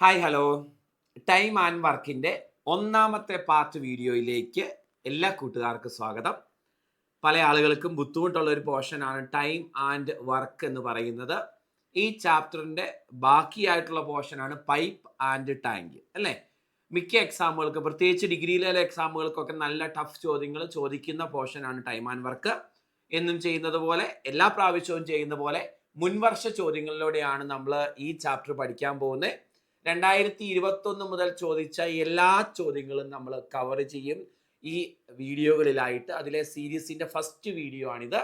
Hi hello. Time and വർക്കിൻ്റെ ഒന്നാമത്തെ part വീഡിയോയിലേക്ക് എല്ലാ കൂട്ടുകാർക്കും സ്വാഗതം. പല ആളുകൾക്കും ബുദ്ധിമുട്ടുള്ള ഒരു പോർഷനാണ് ടൈം ആൻഡ് വർക്ക് എന്ന് പറയുന്നത്. ഈ ചാപ്റ്ററിൻ്റെ ബാക്കിയായിട്ടുള്ള പോർഷനാണ് പൈപ്പ് ആൻഡ് ടാങ്ക് അല്ലേ. മിക്ക എക്സാമുകൾക്ക് പ്രത്യേകിച്ച് ഡിഗ്രി ലെവൽ എക്സാമുകൾക്കൊക്കെ നല്ല ടഫ് ചോദ്യങ്ങൾ ചോദിക്കുന്ന പോർഷനാണ് ടൈം ആൻഡ് വർക്ക്. എന്നും ചെയ്യുന്നത് പോലെ എല്ലാ പ്രാവശ്യവും ചെയ്യുന്ന പോലെ മുൻവർഷ ചോദ്യങ്ങളിലൂടെയാണ് നമ്മൾ ഈ ചാപ്റ്റർ പഠിക്കാൻ പോകുന്നത്. 2021 മുതൽ ചോദിച്ച എല്ലാ ചോദ്യങ്ങളും നമ്മൾ കവർ ചെയ്യും ഈ വീഡിയോകളിലായിട്ട്. അതിലെ സീരീസിന്റെ ഫസ്റ്റ് വീഡിയോ ആണിത്.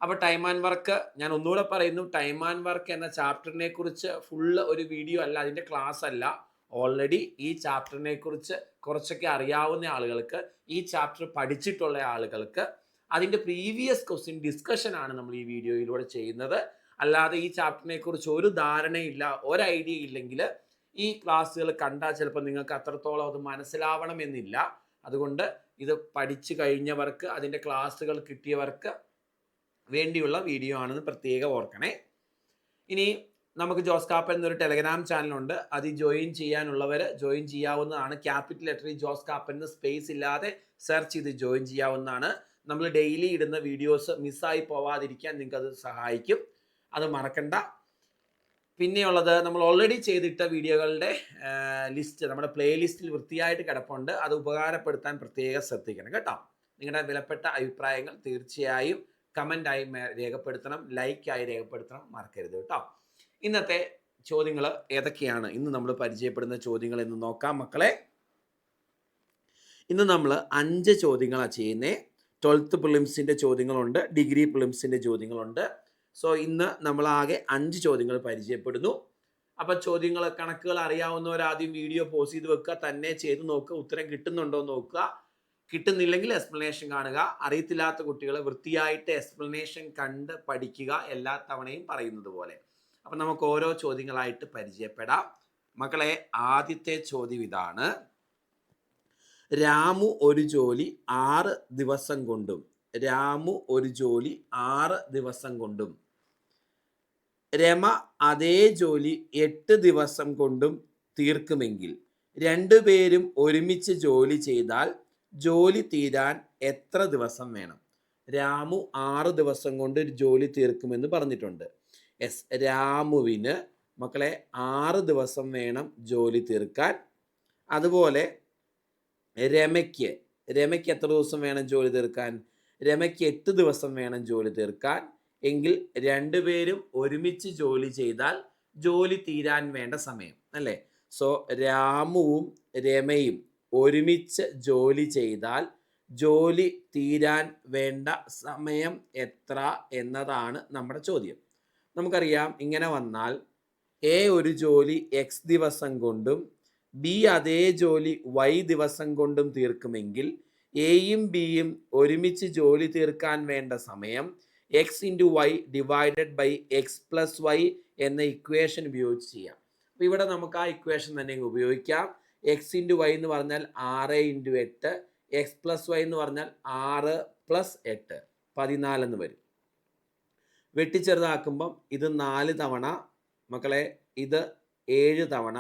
അപ്പോൾ ടൈം ആൻഡ് വർക്ക് ഞാൻ ഒന്നുകൂടെ പറയുന്നു, ടൈം ആൻഡ് വർക്ക് എന്ന ചാപ്റ്ററിനെ കുറിച്ച് ഫുള്ള് ഒരു വീഡിയോ അല്ല, അതിന്റെ ക്ലാസ് അല്ല. ഓൾറെഡി ഈ ചാപ്റ്ററിനെ കുറിച്ച് കുറച്ചൊക്കെ അറിയാവുന്ന ആളുകൾക്ക്, ഈ ചാപ്റ്റർ പഠിച്ചിട്ടുള്ള ആളുകൾക്ക് അതിന്റെ പ്രീവിയസ് ക്വസ്റ്റ്യൻ ഡിസ്കഷൻ ആണ് നമ്മൾ ഈ വീഡിയോയിലൂടെ ചെയ്യുന്നത്. അല്ലാതെ ഈ ചാപ്റ്ററിനെ കുറിച്ച് ഒരു ധാരണയില്ല, ഒരു ഐഡിയ ഇല്ലെങ്കിൽ ഈ ക്ലാസ്സുകൾ കണ്ടാൽ ചിലപ്പോൾ നിങ്ങൾക്ക് അത്രത്തോളം അത് മനസ്സിലാവണമെന്നില്ല. അതുകൊണ്ട് ഇത് പഠിച്ചു കഴിഞ്ഞവർക്ക്, അതിൻ്റെ ക്ലാസ്സുകൾ കിട്ടിയവർക്ക് വേണ്ടിയുള്ള വീഡിയോ ആണെന്ന് പ്രത്യേകം ഓർക്കണേ. ഇനി നമുക്ക് ജോസ് കാപ്പൻ എന്നൊരു ടെലഗ്രാം ചാനലുണ്ട്. അത് ജോയിൻ ചെയ്യാനുള്ളവർ ജോയിൻ ചെയ്യാവുന്നതാണ്. ക്യാപിറ്റൽ ലെറ്ററിൽ ജോസ് കാപ്പൻ എന്ന് സ്പേസ് ഇല്ലാതെ സെർച്ച് ചെയ്ത് ജോയിൻ ചെയ്യാവുന്നതാണ്. നമ്മൾ ഡെയിലി ഇടുന്ന വീഡിയോസ് മിസ്സായി പോവാതിരിക്കാൻ നിങ്ങൾക്ക് അത് സഹായിക്കും, അത് മറക്കണ്ട. പിന്നെയുള്ളത്, നമ്മൾ ഓൾറെഡി ചെയ്തിട്ട വീഡിയോകളുടെ ലിസ്റ്റ് നമ്മുടെ പ്ലേലിസ്റ്റിൽ വൃത്തിയായിട്ട് കിടപ്പുണ്ട്. അത് ഉപകാരപ്പെടുത്താൻ പ്രത്യേകം ശ്രദ്ധിക്കണം കേട്ടോ. നിങ്ങളുടെ വിലപ്പെട്ട അഭിപ്രായങ്ങൾ തീർച്ചയായും കമൻ്റായി രേഖപ്പെടുത്തണം, ലൈക്കായി രേഖപ്പെടുത്തണം, മറക്കരുത് കേട്ടോ. ഇന്നത്തെ ചോദ്യങ്ങൾ ഏതൊക്കെയാണ് ഇന്ന് നമ്മൾ പരിചയപ്പെടുന്ന ചോദ്യങ്ങൾ എന്ന് നോക്കാം മക്കളെ. ഇന്ന് നമ്മൾ 5 ചോദ്യങ്ങളാണ് ചെയ്യുന്നത്. 12th പ്രിലിംസിൻ്റെ ചോദ്യങ്ങളുണ്ട്, ഡിഗ്രി പ്രിലിംസിൻ്റെ ചോദ്യങ്ങളുണ്ട്. സോ ഇന്ന് നമ്മൾ ആകെ 5 ചോദ്യങ്ങൾ പരിചയപ്പെടുന്നു. അപ്പം ചോദ്യങ്ങൾ കണക്കുകൾ അറിയാവുന്നവർ ആദ്യം വീഡിയോ പോസ് ചെയ്ത് വെക്കുക, തന്നെ ചെയ്ത് നോക്കുക, ഉത്തരം കിട്ടുന്നുണ്ടോ എന്ന് നോക്കുക. കിട്ടുന്നില്ലെങ്കിൽ എക്സ്പ്ലനേഷൻ കാണുക. അറിയത്തില്ലാത്ത കുട്ടികൾ വൃത്തിയായിട്ട് എക്സ്പ്ലനേഷൻ കണ്ട് പഠിക്കുക, എല്ലാ തവണയും പറയുന്നത് പോലെ. അപ്പം നമുക്ക് ഓരോ ചോദ്യങ്ങളായിട്ട് പരിചയപ്പെടാം മക്കളെ. ആദ്യത്തെ ചോദ്യം ഇതാണ്: രാമു ഒരു ജോലി 6 ദിവസം കൊണ്ടും, രാമു ഒരു ജോലി 6 ദിവസം കൊണ്ടും, രമ അതേ ജോലി 8 ദിവസം കൊണ്ടും തീർക്കുമെങ്കിൽ രണ്ടുപേരും ഒരുമിച്ച് ജോലി ചെയ്താൽ ജോലി തീരാൻ എത്ര ദിവസം വേണം? രാമു 6 ദിവസം കൊണ്ട് ഒരു ജോലി തീർക്കുമെന്ന് പറഞ്ഞിട്ടുണ്ട്. രാമുവിന് മക്കളെ 6 ദിവസം വേണം ജോലി തീർക്കാൻ. അതുപോലെ രമയ്ക്ക് എത്ര ദിവസം വേണം ജോലി തീർക്കാൻ? രമയ്ക്ക് 8 ദിവസം വേണം ജോലി തീർക്കാൻ. എങ്കിൽ രണ്ടുപേരും ഒരുമിച്ച് ജോലി ചെയ്താൽ ജോലി തീരാൻ വേണ്ട സമയം അല്ലേ. സോ രാമുവും രമയും ഒരുമിച്ച് ജോലി ചെയ്താൽ ജോലി തീരാൻ വേണ്ട സമയം എത്ര എന്നതാണ് നമ്മുടെ ചോദ്യം. നമുക്കറിയാം, ഇങ്ങനെ വന്നാൽ എ ഒരു ജോലി x ദിവസം കൊണ്ടും ബി അതേ ജോലി y ദിവസം കൊണ്ടും തീർക്കുമെങ്കിൽ എയും ബിയും ഒരുമിച്ച് ജോലി തീർക്കാൻ വേണ്ട സമയം x into y divided by x plus y എന്ന ഇക്വേഷൻ ഉപയോഗിച്ച് ചെയ്യാം. അപ്പോൾ ഇവിടെ നമുക്ക് ആ ഇക്വേഷൻ തന്നെ ഉപയോഗിക്കാം. എക്സ് ഇൻറ്റു വൈ എന്ന് പറഞ്ഞാൽ 6 ഇൻറ്റു 8, എക്സ് പ്ലസ് വൈ എന്ന് പറഞ്ഞാൽ 6 പ്ലസ് 8 14 എന്ന് വരും. വെട്ടിച്ചെറുതാക്കുമ്പം ഇത് 4 തവണ മക്കളെ, ഇത് 7 തവണ,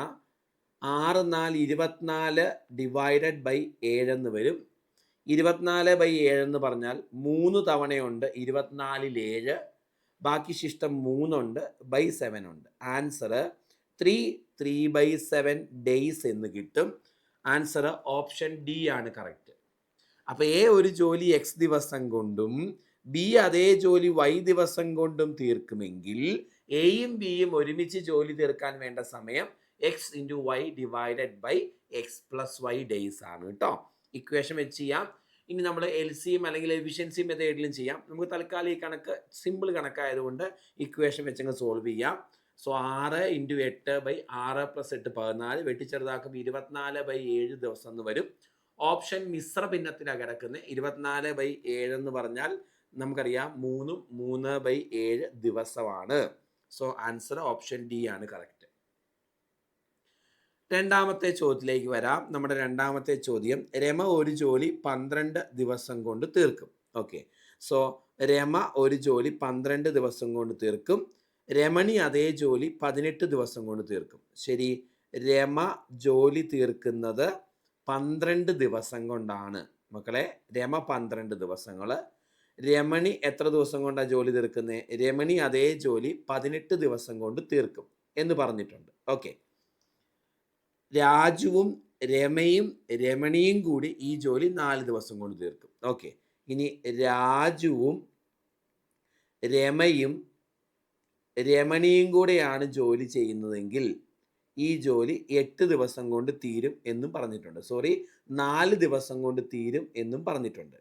6 4 24 ഡിവൈഡഡ് ബൈ 7 എന്ന് വരും. 24/7 എന്ന് പറഞ്ഞാൽ 3 തവണയുണ്ട് 24-ൽ 7, ബാക്കി ശിഷ്ടം 3 ഉണ്ട്, ബൈ 7 ഉണ്ട്. ആൻസർ 3/7 ഡേയ്സ് എന്ന് കിട്ടും. ആൻസർ ഓപ്ഷൻ ഡി ആണ് കറക്റ്റ്. അപ്പോൾ എ ഒരു ജോലി x ദിവസം കൊണ്ടും ബി അതേ ജോലി y ദിവസം കൊണ്ടും തീർക്കുമെങ്കിൽ എയും ബിയും ഒരുമിച്ച് ജോലി തീർക്കാൻ വേണ്ട സമയം x into y divided by x plus y days ആണ് കേട്ടോ. ഇക്വേഷൻ വെച്ച് ചെയ്യാം. ഇനി നമ്മൾ LCM അല്ലെങ്കിൽ എഫിഷ്യൻസി മെത്തേഡിലും ചെയ്യാം. നമുക്ക് തൽക്കാലം ഈ കണക്ക് സിമ്പിൾ കണക്കായതുകൊണ്ട് ഇക്വേഷൻ വെച്ചങ്ങ് സോൾവ് ചെയ്യാം. സോ 6 ഇൻറ്റു 8 ബൈ 6 പ്ലസ് 8 14, വെട്ടിച്ചെറുതാക്കുമ്പോൾ 24/7 ദിവസം എന്ന് വരും. ഓപ്ഷൻ മിശ്ര ഭിന്നത്തിലാണ് കിടക്കുന്നത്. 24/7 എന്ന് പറഞ്ഞാൽ നമുക്കറിയാം 3/7 ദിവസമാണ്. സോ ആൻസർ ഓപ്ഷൻ ഡി ആണ് കറക്റ്റ്. രണ്ടാമത്തെ ചോദ്യത്തിലേക്ക് വരാം. നമ്മുടെ രണ്ടാമത്തെ ചോദ്യം: രമ ഒരു ജോലി 12 ദിവസം കൊണ്ട് തീർക്കും. ഓക്കെ, സോ രമ ഒരു ജോലി 12 ദിവസം കൊണ്ട് തീർക്കും. രമണി അതേ ജോലി 18 ദിവസം കൊണ്ട് തീർക്കും. ശരി, രമ ജോലി തീർക്കുന്നത് 12 ദിവസം കൊണ്ടാണ്. മക്കളെ, രമ 12 ദിവസങ്ങൾ. രമണി എത്ര ദിവസം കൊണ്ടാണ് ജോലി തീർക്കുന്നത്? രമണി അതേ ജോലി 18 ദിവസം കൊണ്ട് തീർക്കും എന്ന് പറഞ്ഞിട്ടുണ്ട്. ഓക്കെ. രാജുവും രമയും രമണിയും കൂടി ഈ ജോലി 4 ദിവസം കൊണ്ട് തീർക്കും. ഓക്കെ. ഇനി രാജുവും രമയും രമണിയും കൂടെയാണ് ജോലി ചെയ്യുന്നതെങ്കിൽ ഈ ജോലി 8 ദിവസം കൊണ്ട് തീരും എന്നും പറഞ്ഞിട്ടുണ്ട്. 4 ദിവസം കൊണ്ട് തീരും എന്നും പറഞ്ഞിട്ടുണ്ട്.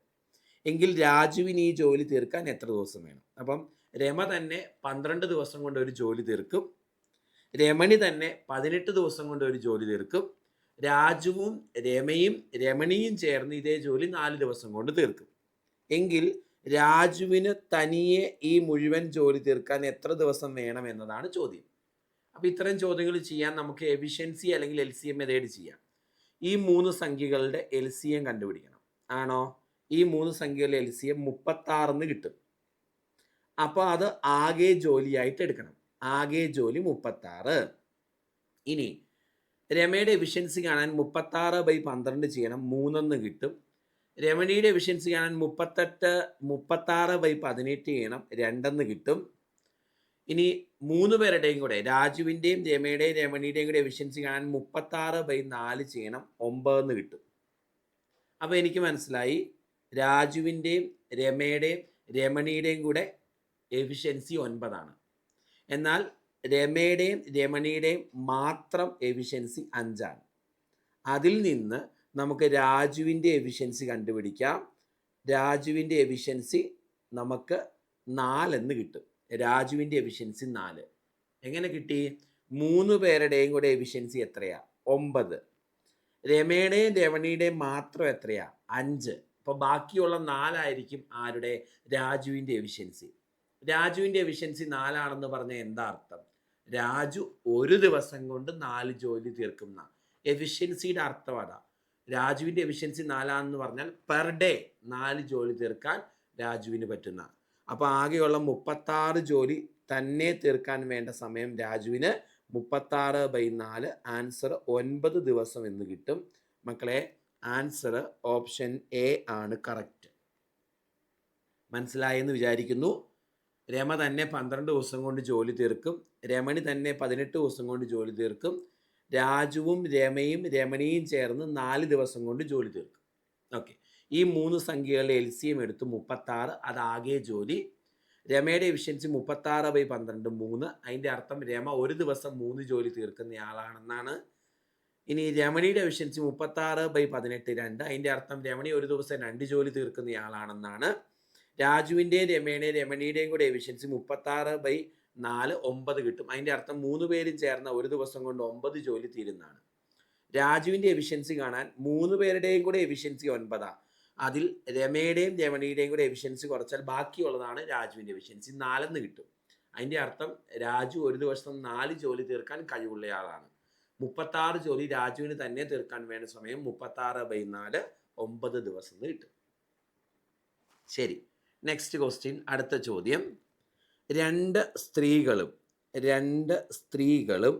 എങ്കിൽ രാജുവിന് ഈ ജോലി തീർക്കാൻ എത്ര ദിവസം വേണം? അപ്പം രമ തന്നെ 12 ദിവസം കൊണ്ട് ഒരു ജോലി തീർക്കും. രമണി തന്നെ 18 ദിവസം കൊണ്ട് ഒരു ജോലി തീർക്കും. രാജുവും രമയും രമണിയും ചേർന്ന് ഇതേ ജോലി 4 ദിവസം കൊണ്ട് തീർക്കും. എങ്കിൽ രാജുവിന് തനിയെ ഈ മുഴുവൻ ജോലി തീർക്കാൻ എത്ര ദിവസം വേണം എന്നതാണ് ചോദ്യം. അപ്പം ഇത്തരം ചോദ്യങ്ങൾ ചെയ്യാൻ നമുക്ക് എഫിഷ്യൻസി അല്ലെങ്കിൽ LCM മെത്തേഡ് ചെയ്യാം. ഈ 3 സംഖ്യകളുടെ LCM കണ്ടുപിടിക്കണം. ആണോ? ഈ 3 സംഖ്യകളുടെ LCM 36 കിട്ടും. അപ്പോൾ അത് ആകെ ജോലിയായിട്ട് എടുക്കണം. ആകെ ജോലി 36. ഇനി രമയുടെ എഫിഷ്യൻസി കാണാൻ 36/12 ചെയ്യണം. 3 കിട്ടും. രമണിയുടെ എഫിഷ്യൻസി കാണാൻ 36/18 ചെയ്യണം. 2 കിട്ടും. ഇനി 3 പേരുടെയും കൂടെ, രാജുവിൻ്റെയും രമയുടെയും രമണിയുടെയും കൂടെ എഫിഷ്യൻസി കാണാൻ 36/4 ചെയ്യണം. 9 കിട്ടും. അപ്പോൾ എനിക്ക് മനസ്സിലായി രാജുവിൻ്റെയും രമയുടെയും രമണിയുടെയും കൂടെ എഫിഷ്യൻസി 9 എന്നാൽ രമയുടെയും രമണിയുടെയും മാത്രം എഫിഷ്യൻസി 5. അതിൽ നിന്ന് നമുക്ക് രാജുവിൻ്റെ എഫിഷ്യൻസി കണ്ടുപിടിക്കാം. രാജുവിൻ്റെ എഫിഷ്യൻസി നമുക്ക് 4 കിട്ടും. രാജുവിൻ്റെ എഫിഷ്യൻസി 4. എങ്ങനെ കിട്ടി? 3 പേരുടെയും കൂടെ എഫിഷ്യൻസി എത്രയാ? 9. രമയുടെയും രമണിയുടെയും മാത്രം എത്രയാ? 5. അപ്പോൾ ബാക്കിയുള്ള 4 ആരുടെ? രാജുവിൻ്റെ എഫിഷ്യൻസി. രാജുവിൻ്റെ എഫിഷ്യൻസി 4 പറഞ്ഞാൽ എന്താ അർത്ഥം? രാജു ഒരു ദിവസം കൊണ്ട് 4 ജോലി തീർക്കുന്ന എഫിഷ്യൻസിയുടെ അർത്ഥം അതാ. രാജുവിൻ്റെ എഫിഷ്യൻസി 4 പറഞ്ഞാൽ പെർ ഡേ 4 ജോലി തീർക്കാൻ രാജുവിന് പറ്റുന്ന. അപ്പോൾ ആകെയുള്ള 36 ജോലി തന്നെ തീർക്കാൻ വേണ്ട സമയം രാജുവിന് 36/4. ആൻസർ 9 ദിവസം എന്ന് കിട്ടും. മക്കളെ, ആൻസർ ഓപ്ഷൻ എ ആണ് കറക്റ്റ്. മനസ്സിലായെന്ന് വിചാരിക്കുന്നു. രമ തന്നെ 12 ദിവസം കൊണ്ട് ജോലി തീർക്കും. രമണി തന്നെ 18 ദിവസം കൊണ്ട് ജോലി തീർക്കും. രാജുവും രമയും രമണിയും ചേർന്ന് 4 ദിവസം കൊണ്ട് ജോലി തീർക്കും. ഓക്കെ. ഈ 3 സംഖ്യകളുടെ LCM എടുത്ത് 36. അതാകെ ജോലി. രമയുടെ എഫിഷ്യൻസി 36/12 3. അതിൻ്റെ അർത്ഥം രമ ഒരു ദിവസം 3 ജോലി തീർക്കുന്നയാളാണെന്നാണ്. ഇനി രമണിയുടെ എഫിഷ്യൻസി 36/18 2. അതിൻ്റെ അർത്ഥം രമണി ഒരു ദിവസം 2 ജോലി തീർക്കുന്നയാളാണെന്നാണ്. രാജുവിൻ്റെയും രമയുടെയും രമണിയുടെയും കൂടെ എഫിഷ്യൻസി 36/4 9 കിട്ടും. അതിൻ്റെ അർത്ഥം 3 പേരും ചേർന്ന ഒരു ദിവസം കൊണ്ട് 9 ജോലി തീരുന്നതാണ്. രാജുവിൻ്റെ എഫിഷ്യൻസി കാണാൻ 3 പേരുടെയും കൂടെ എഫിഷ്യൻസി 9. അതിൽ രമയുടെയും രമണിയുടെയും കൂടെ എഫിഷ്യൻസി കുറച്ചാൽ ബാക്കിയുള്ളതാണ് രാജുവിൻ്റെ എഫിഷ്യൻസി 4 കിട്ടും. അതിൻ്റെ അർത്ഥം രാജു ഒരു ദിവസം 4 ജോലി തീർക്കാൻ കഴിവുള്ളയാളാണ്. 36 ജോലി രാജുവിന് തന്നെ തീർക്കാൻ വേണ്ട സമയം 36/4 9 ദിവസം കിട്ടും. ശരി, നെക്സ്റ്റ് ക്വസ്റ്റ്യൻ. അടുത്ത ചോദ്യം. 2 സ്ത്രീകളും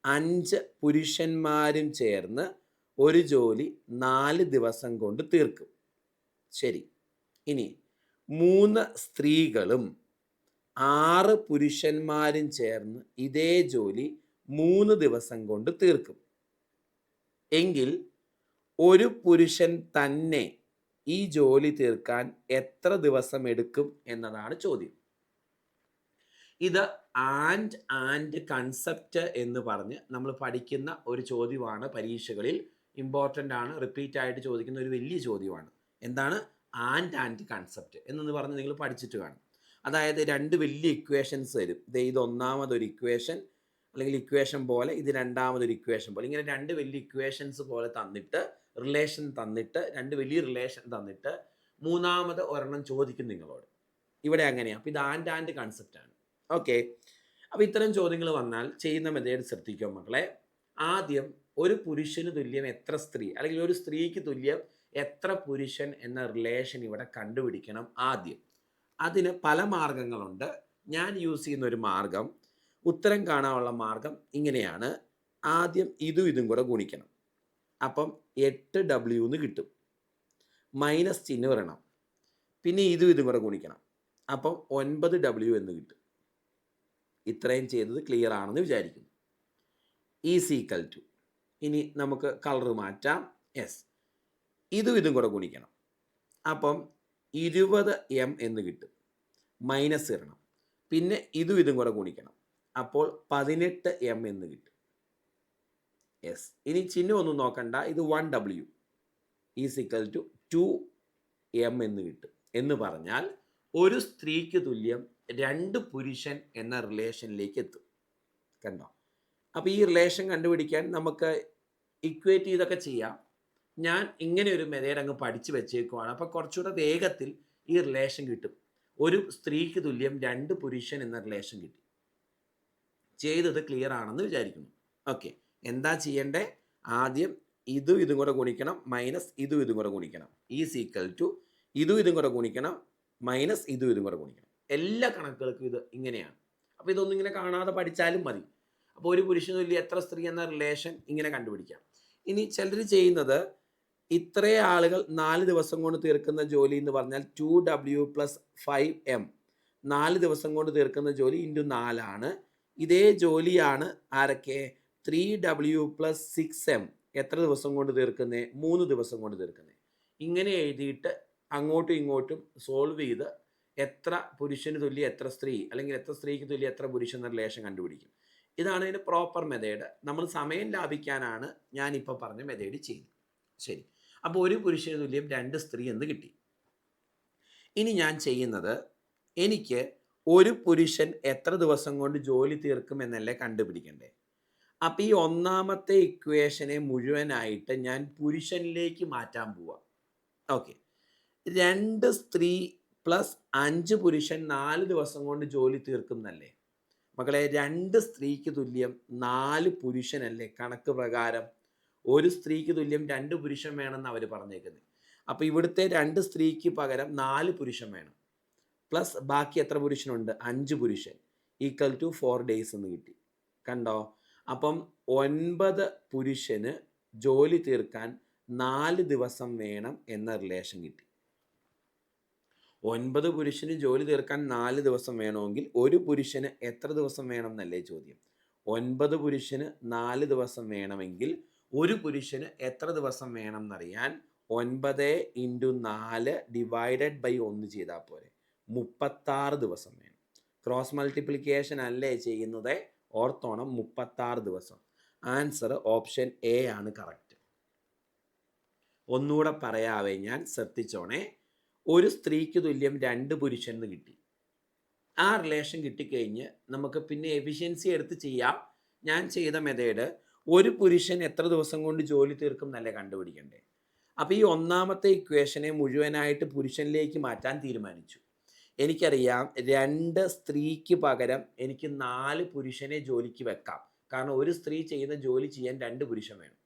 5 പുരുഷന്മാരും ചേർന്ന് ഒരു ജോലി 4 ദിവസം കൊണ്ട് തീർക്കും. ശരി. ഇനി 3 സ്ത്രീകളും 6 പുരുഷന്മാരും ചേർന്ന് ഇതേ ജോലി 3 ദിവസം കൊണ്ട് തീർക്കും. എങ്കിൽ ഒരു പുരുഷൻ തന്നെ ഈ ജോലി തീർക്കാൻ എത്ര ദിവസം എടുക്കും എന്നതാണ് ചോദ്യം. ഇത് ആൻഡ് കൺസെപ്റ്റ് എന്ന് പറഞ്ഞ് നമ്മൾ പഠിക്കുന്ന ഒരു ചോദ്യമാണ്. പരീക്ഷകളിൽ ഇമ്പോർട്ടൻ്റ് ആണ്, റിപ്പീറ്റ് ആയിട്ട് ചോദിക്കുന്ന ഒരു വലിയ ചോദ്യമാണ്. എന്താണ് ആൻഡ് കൺസെപ്റ്റ് എന്ന് പറഞ്ഞ് നിങ്ങൾ പഠിച്ചിട്ട് കാണും. അതായത് 2 വലിയ ഇക്വേഷൻസ് തരും. ഇത് ഒന്നാമതൊരു ഇക്വേഷൻ അല്ലെങ്കിൽ ഇക്വേഷൻ പോലെ, ഇത് രണ്ടാമതൊരു ഇക്വേഷൻ പോലെ. ഇങ്ങനെ 2 വലിയ ഇക്വേഷൻസ് പോലെ തന്നിട്ട്, റിലേഷൻ തന്നിട്ട്, 2 വലിയ റിലേഷൻ തന്നിട്ട് മൂന്നാമത് ഒരെണ്ണം ചോദിക്കും നിങ്ങളോട്. ഇവിടെ അങ്ങനെയാണ്. അപ്പോൾ ഇത് ആൻഡ് കൺസെപ്റ്റാണ്. ഓക്കെ. അപ്പോൾ ഇത്തരം ചോദ്യങ്ങൾ വന്നാൽ ചെയ്യുന്ന മെത്തേഡ് ശ്രദ്ധിക്കുക മക്കളെ. ആദ്യം ഒരു പുരുഷന് തുല്യം എത്ര സ്ത്രീ, അല്ലെങ്കിൽ ഒരു സ്ത്രീക്ക് തുല്യം എത്ര പുരുഷൻ എന്ന റിലേഷൻ ഇവിടെ കണ്ടുപിടിക്കണം ആദ്യം. അതിന് പല മാർഗങ്ങളുണ്ട്. ഞാൻ യൂസ് ചെയ്യുന്ന ഒരു മാർഗം, ഉത്തരം കാണാനുള്ള മാർഗം ഇങ്ങനെയാണ്. ആദ്യം ഇതും കൂടെ ഗുണിക്കണം. അപ്പം 8W എന്ന് കിട്ടും. മൈനസ് ചിഹ്നം വരണം. പിന്നെ ഇതും കൂടെ ഗുണിക്കണം. അപ്പം 9W എന്ന് കിട്ടും. ഇത്രയും ചെയ്തത് ക്ലിയർ ആണെന്ന് വിചാരിക്കുന്നു. ഈസ് ഈക്വൽ ടു, ഇനി നമുക്ക് കളർ മാറ്റാം. യെസ്, ഇതും കൂടെ ഗുണിക്കണം. അപ്പം 20M എന്ന് കിട്ടും. മൈനസ് ഇടണം. പിന്നെ ഇതും കൂടെ ഗുണിക്കണം. അപ്പോൾ 18M എന്ന് കിട്ടും. യെസ്, ഇനി ചിഹ്നം ഒന്നും നോക്കണ്ട. ഇത് 1W is equal to 2M എന്ന് കിട്ടും. എന്ന് പറഞ്ഞാൽ ഒരു സ്ത്രീക്ക് തുല്യം 2 പുരുഷൻ എന്ന റിലേഷനിലേക്ക് എത്തും. കണ്ടോ? അപ്പോൾ ഈ റിലേഷൻ കണ്ടുപിടിക്കാൻ നമുക്ക് ഇക്വേറ്റ് ചെയ്തൊക്കെ ചെയ്യാം. ഞാൻ ഇങ്ങനെ ഒരു മെത്തേഡ് അങ്ങ് പഠിച്ചു വെച്ചേക്കുവാണ്. അപ്പോൾ കുറച്ചുകൂടെ വേഗത്തിൽ ഈ റിലേഷൻ കിട്ടും. ഒരു സ്ത്രീക്ക് തുല്യം 2 പുരുഷൻ എന്ന റിലേഷൻ കിട്ടി. ചെയ്തത് ക്ലിയർ ആണെന്ന് വിചാരിക്കുന്നു. ഓക്കെ, എന്താ ചെയ്യണ്ടേ? ആദ്യം ഇതും കൂടെ ഗുണിക്കണം. മൈനസ് ഇതും കൂടെ ഗുണിക്കണം. ഈസ് ഈക്വൽ ടു ഇതും കൂടെ ഗുണിക്കണം. മൈനസ് ഇതും കൂടെ ഗുണിക്കണം. എല്ലാ കണക്കുകൾക്കും ഇത് ഇങ്ങനെയാണ്. അപ്പോൾ ഇതൊന്നും ഇങ്ങനെ കാണാതെ പഠിച്ചാലും മതി. അപ്പോൾ ഒരു പുരുഷന് തുല്യം എത്ര സ്ത്രീ എന്ന റിലേഷൻ ഇങ്ങനെ കണ്ടുപിടിക്കാം. ഇനി ചിലർ ചെയ്യുന്നത്, ഇത്രേ ആളുകൾ 4 ദിവസം കൊണ്ട് തീർക്കുന്ന ജോലി എന്ന് പറഞ്ഞാൽ 2W + 5M. 4 ദിവസം കൊണ്ട് തീർക്കുന്ന ജോലി ഇൻറ്റു 4 ആണ്. ഇതേ ജോലിയാണ് ആരൊക്കെ? 3W + 6M. എത്ര ദിവസം കൊണ്ട് തീർക്കുന്നേ? 3 ദിവസം കൊണ്ട് തീർക്കുന്നേ. ഇങ്ങനെ എഴുതിയിട്ട് അങ്ങോട്ടും ഇങ്ങോട്ടും സോൾവ് ചെയ്ത് എത്ര പുരുഷന് തുല്യം എത്ര സ്ത്രീ, അല്ലെങ്കിൽ എത്ര സ്ത്രീക്ക് തുല്യം എത്ര പുരുഷൻ എന്ന റിലേഷൻ കണ്ടുപിടിക്കും. ഇതാണ് ഇതിൻ്റെ പ്രോപ്പർ മെത്തേഡ്. നമ്മൾ സമയം ലാഭിക്കാനാണ് ഞാനിപ്പോൾ പറഞ്ഞ മെത്തേഡ് ചെയ്യുന്നത്. ശരി, അപ്പോൾ ഒരു പുരുഷന് തുല്യം 2 സ്ത്രീ എന്ന് കിട്ടി. ഇനി ഞാൻ ചെയ്യുന്നത്, എനിക്ക് ഒരു പുരുഷൻ എത്ര ദിവസം കൊണ്ട് ജോലി തീർക്കും എന്നല്ലേ കണ്ടുപിടിക്കണ്ടേ. അപ്പോൾ ഈ ഒന്നാമത്തെ ഇക്വേഷനെ മുഴുവനായിട്ട് ഞാൻ പുരുഷനിലേക്ക് മാറ്റാൻ പോവാം. ഓക്കെ, 2 സ്ത്രീ പ്ലസ് 5 പുരുഷൻ 4 ദിവസം കൊണ്ട് ജോലി തീർക്കും എന്നല്ലേ മക്കളെ? 2 സ്ത്രീക്ക് തുല്യം 4 പുരുഷനല്ലേ കണക്ക് പ്രകാരം? ഒരു സ്ത്രീക്ക് തുല്യം 2 പുരുഷൻ വേണമെന്ന് അവർ പറഞ്ഞേക്കുന്നത്. അപ്പോൾ ഇവിടുത്തെ 2 സ്ത്രീക്ക് പകരം 4 പുരുഷൻ വേണം. പ്ലസ് ബാക്കി എത്ര പുരുഷനുണ്ട്? 5 പുരുഷൻ ഈക്വൽ ടു 4 days എന്ന് കിട്ടി. കണ്ടോ? അപ്പം 9 പുരുഷന് ജോലി തീർക്കാൻ 4 ദിവസം വേണം എന്ന റിലേഷൻ കിട്ടി. 9 പുരുഷന് ജോലി തീർക്കാൻ 4 ദിവസം വേണമെങ്കിൽ ഒരു പുരുഷന് എത്ര ദിവസം വേണം എന്നല്ലേ ചോദ്യം. 9 പുരുഷന് 4 ദിവസം വേണമെങ്കിൽ ഒരു പുരുഷന് എത്ര ദിവസം വേണം എന്നറിയാൻ 9 × 4 ÷ 1 ചെയ്താൽ പോരെ. 36 ദിവസം വേണം. ക്രോസ് മൾട്ടിപ്ലിക്കേഷൻ അല്ലേ ചെയ്യുന്നത്? ഓർത്തോണം, 36 ദിവസം. ആൻസർ ഓപ്ഷൻ എ ആണ് കറക്റ്റ്. ഒന്നുകൂടെ പറയാവേ, ഞാൻ ശ്രദ്ധിച്ചോണേ. ഒരു സ്ത്രീക്ക് തുല്യം 2 പുരുഷൻ എന്ന് കിട്ടി. ആ റിലേഷൻ കിട്ടിക്കഴിഞ്ഞ് നമുക്ക് പിന്നെ എഫിഷ്യൻസി എടുത്ത് ചെയ്യാം. ഞാൻ ചെയ്ത മെത്തേഡ്, ഒരു പുരുഷൻ എത്ര ദിവസം കൊണ്ട് ജോലി തീർക്കും എന്നല്ലേ കണ്ടുപിടിക്കണ്ടേ. അപ്പോൾ ഈ ഒന്നാമത്തെ ഇക്വേഷനെ മുഴുവനായിട്ട് പുരുഷനിലേക്ക് മാറ്റാൻ തീരുമാനിച്ചു. എനിക്കറിയാം 2 സ്ത്രീക്ക് പകരം എനിക്ക് 4 പുരുഷനെ ജോലിക്ക് വെക്കാം. കാരണം ഒരു സ്ത്രീ ചെയ്യുന്ന ജോലി ചെയ്യാൻ 2 പുരുഷൻ വേണം.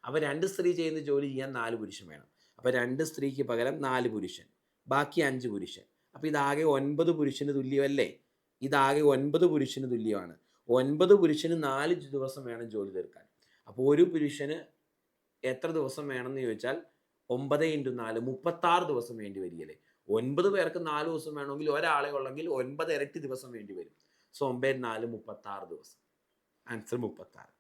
അപ്പോൾ 2 സ്ത്രീ ചെയ്യുന്ന ജോലി ചെയ്യാൻ 4 പുരുഷൻ വേണം. അപ്പോൾ 2 സ്ത്രീക്ക് പകരം 4 പുരുഷൻ, ബാക്കി 5 പുരുഷൻ. അപ്പോൾ ഇതാകെ 9 പുരുഷന് തുല്യമല്ലേ? ഇതാകെ 9 പുരുഷന് തുല്യമാണ്. 9 പുരുഷന് 4 ദിവസം വേണം ജോലി തീർക്കാൻ. അപ്പോൾ ഒരു പുരുഷന് എത്ര ദിവസം വേണമെന്ന് ചോദിച്ചാൽ 9 × 4 36 ദിവസം വേണ്ടി വരികയല്ലേ. 9 പേർക്ക് 4 ദിവസം വേണമെങ്കിൽ ഒരാളെ ഉള്ളെങ്കിൽ 9 ഇരട്ടി ദിവസം വേണ്ടി വരും. സോ 9 × 4 36 ദിവസം. ആൻസർ 36.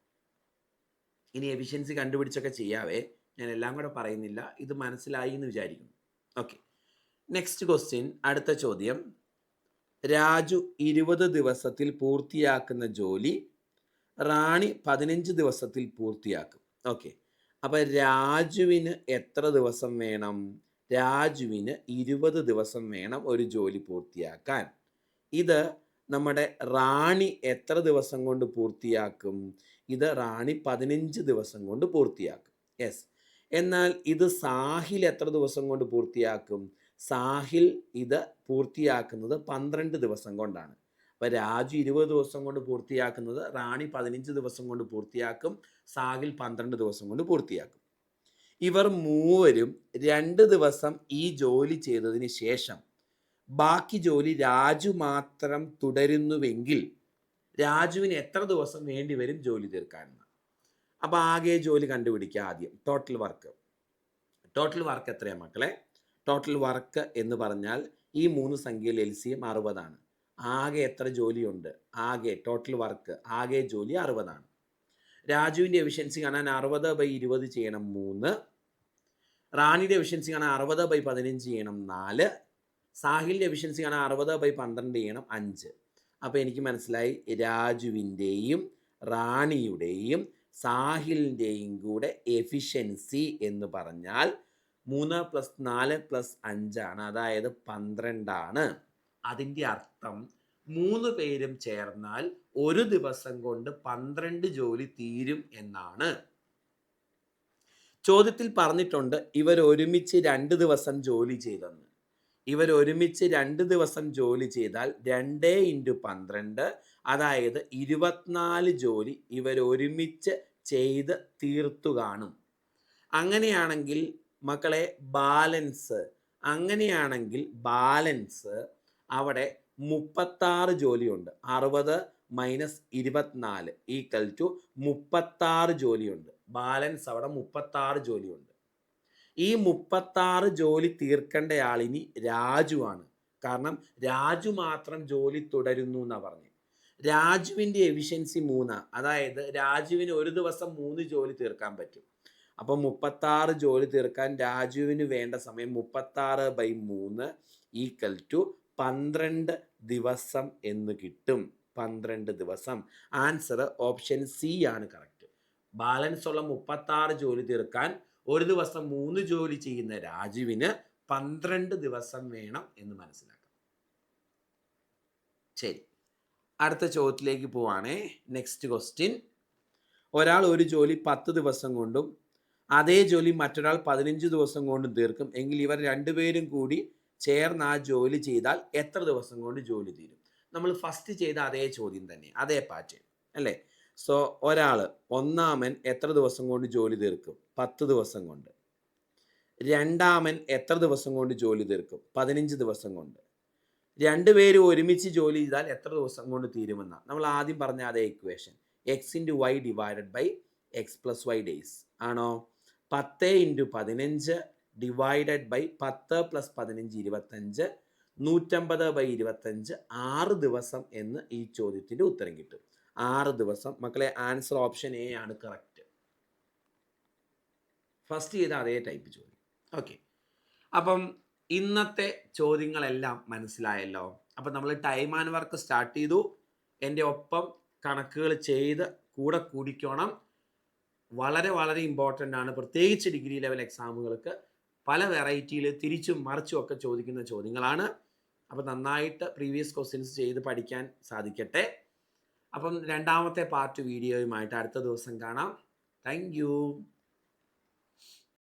ഇനി എഫിഷ്യൻസി കണ്ടുപിടിച്ചൊക്കെ ചെയ്യാവേ, ഞാൻ എല്ലാം കൂടെ പറയുന്നില്ല. ഇത് മനസ്സിലായി എന്ന് വിചാരിക്കുന്നു. Okay, next question. അടുത്ത ചോദ്യം, രാജു 20 ദിവസത്തിൽ പൂർത്തിയാക്കുന്ന ജോലി റാണി 15 ദിവസത്തിൽ പൂർത്തിയാക്കും. ഓക്കെ, അപ്പം രാജുവിന് എത്ര ദിവസം വേണം? രാജുവിന് 20 ദിവസം വേണം ഒരു ജോലി പൂർത്തിയാക്കാൻ. ഇത് നമ്മുടെ റാണി എത്ര ദിവസം കൊണ്ട് പൂർത്തിയാക്കും? ഇത് റാണി 15 ദിവസം കൊണ്ട് പൂർത്തിയാക്കും. യെസ്. എന്നാൽ ഇത് സാഹിൽ എത്ര ദിവസം കൊണ്ട് പൂർത്തിയാക്കും? സാഹിൽ ഇത് പൂർത്തിയാക്കുന്നത് 12 ദിവസം കൊണ്ടാണ്. അപ്പോൾ രാജു 20 ദിവസം കൊണ്ട് പൂർത്തിയാക്കുന്നത്, റാണി 15 ദിവസം കൊണ്ട് പൂർത്തിയാക്കും, സാഹിൽ 12 ദിവസം കൊണ്ട് പൂർത്തിയാക്കും. ഇവർ മൂവരും 2 ദിവസം ഈ ജോലി ചെയ്തതിന് ശേഷം ബാക്കി ജോലി രാജു മാത്രം തുടരുന്നുവെങ്കിൽ രാജുവിന് എത്ര ദിവസം വേണ്ടി വരും ജോലി തീർക്കാൻ? അപ്പോൾ ആകെ ജോലി കണ്ടുപിടിക്കുക ആദ്യം. ടോട്ടൽ വർക്ക് എത്രയാണ് മക്കളെ? ടോട്ടൽ വർക്ക് എന്ന് പറഞ്ഞാൽ ഈ 3 സംഖ്യയിൽ LCM 60 ആണ്. ആകെ എത്ര ജോലിയുണ്ട്? ആകെ ടോട്ടൽ വർക്ക്, ആകെ ജോലി 60 ആണ്. രാജുവിൻ്റെ എഫിഷ്യൻസി കാണാൻ 60/20 ചെയ്യണം 3. റാണിയുടെ എഫിഷ്യൻസി കാണാൻ 60/15 ചെയ്യണം 4. സാഹിലിൻ്റെ എഫിഷ്യൻസി കാണാൻ 60/12 ചെയ്യണം 5. അപ്പോൾ എനിക്ക് മനസ്സിലായി രാജുവിൻ്റെയും റാണിയുടെയും സാഹിലിൻ്റെയും കൂടെ എഫിഷ്യൻസി എന്ന് പറഞ്ഞാൽ 3 + 4 + 5 ആണ്, അതായത് 12 ആണ്. അതിൻ്റെ അർത്ഥം 3 പേരും ചേർന്നാൽ ഒരു ദിവസം കൊണ്ട് 12 ജോലി തീരും എന്നാണ്. ചോദ്യത്തിൽ പറഞ്ഞിട്ടുണ്ട് ഇവർ ഒരുമിച്ച് 2 ദിവസം ജോലി ചെയ്തെന്ന്. ഇവർ ഒരുമിച്ച് 2 ദിവസം ജോലി ചെയ്താൽ 2 × 12, അതായത് 24 ജോലി ഇവർ ഒരുമിച്ച് ചെയ്ത് തീർത്തു കാണും. അങ്ങനെയാണെങ്കിൽ മക്കളെ ബാലൻസ് അവിടെ 36 ജോലിയുണ്ട്. 60 - 24 = 36 ജോലിയുണ്ട്. ബാലൻസ് അവിടെ 36 ജോലിയുണ്ട്. ഈ 36 ജോലി തീർക്കേണ്ട ആളിനി രാജു ആണ്. കാരണം രാജു മാത്രം ജോലി തുടരുന്നു എന്നാണ് പറഞ്ഞത്. രാജുവിൻ്റെ എഫിഷ്യൻസി 3, അതായത് രാജുവിന് ഒരു ദിവസം 3 ജോലി തീർക്കാൻ പറ്റും. അപ്പം 36 ജോലി തീർക്കാൻ രാജുവിന് വേണ്ട സമയം 36/3 = 12 ദിവസം എന്ന് കിട്ടും. 12 ദിവസം. ആൻസർ ഓപ്ഷൻ സി ആണ് കറക്റ്റ്. ബാലൻസ് ഉള്ള 36 ജോലി തീർക്കാൻ ഒരു ദിവസം 3 ജോലി ചെയ്യുന്ന രാജുവിന് 12 ദിവസം വേണം എന്ന് മനസ്സിലാക്കാം. ശരി, അടുത്ത ചോദ്യത്തിലേക്ക് പോവാണേ. Next question. ഒരാൾ ഒരു ജോലി 10 ദിവസം കൊണ്ടും അതേ ജോലി മറ്റൊരാൾ 15 ദിവസം കൊണ്ടും തീർക്കും എങ്കിൽ ഇവർ രണ്ടുപേരും കൂടി ചേർന്ന് ആ ജോലി ചെയ്താൽ എത്ര ദിവസം കൊണ്ട് ജോലി തീരും? നമ്മൾ ഫസ്റ്റ് ചെയ്ത അതേ ചോദ്യം തന്നെ, അതേ പാറ്റേൺ അല്ലേ? സോ ഒരാൾ ഒന്നാമൻ എത്ര ദിവസം കൊണ്ട് ജോലി തീർക്കും? 10 ദിവസം കൊണ്ട്. രണ്ടാമൻ എത്ര ദിവസം കൊണ്ട് ജോലി തീർക്കും? 15 ദിവസം കൊണ്ട്. രണ്ടുപേരും ഒരുമിച്ച് ജോലി ചെയ്താൽ എത്ര ദിവസം കൊണ്ട് തീരുമെന്നാണ് നമ്മൾ ആദ്യം പറഞ്ഞ അതേ equation. x × y / x + y days ആണോ? 10 × 15 / 10 + 15 25, 150/25, 6 ദിവസം എന്ന് ഈ ചോദ്യത്തിൻ്റെ ഉത്തരം കിട്ടും. 6 ദിവസം. മക്കളെ ആൻസർ ഓപ്ഷൻ എ ആണ് കറക്റ്റ്. ഫസ്റ്റ് ചെയ്ത അതേ ടൈപ്പ് ചോദ്യം. ഓക്കെ, അപ്പം ഇന്നത്തെ ചോദ്യങ്ങളെല്ലാം മനസ്സിലായല്ലോ. അപ്പം നമ്മൾ ടൈം ആൻഡ് വർക്ക് സ്റ്റാർട്ട് ചെയ്തു. എൻ്റെ ഒപ്പം കണക്കുകൾ ചെയ്ത് കൂടെ കൂടിക്കണം. വളരെ വളരെ ഇമ്പോർട്ടൻ്റ് ആണ്, പ്രത്യേകിച്ച് ഡിഗ്രി ലെവൽ എക്സാമുകൾക്ക്. പല വെറൈറ്റിയിൽ തിരിച്ചും മറിച്ചും ഒക്കെ ചോദിക്കുന്ന ചോദ്യങ്ങളാണ്. അപ്പം നന്നായിട്ട് പ്രീവിയസ് ക്വസ്റ്റ്യൻസ് ചെയ്ത് പഠിക്കാൻ സാധിക്കട്ടെ. അപ്പം രണ്ടാമത്തെ പാർട്ട് വീഡിയോയുമായിട്ട് അടുത്ത ദിവസം കാണാം. Thank you.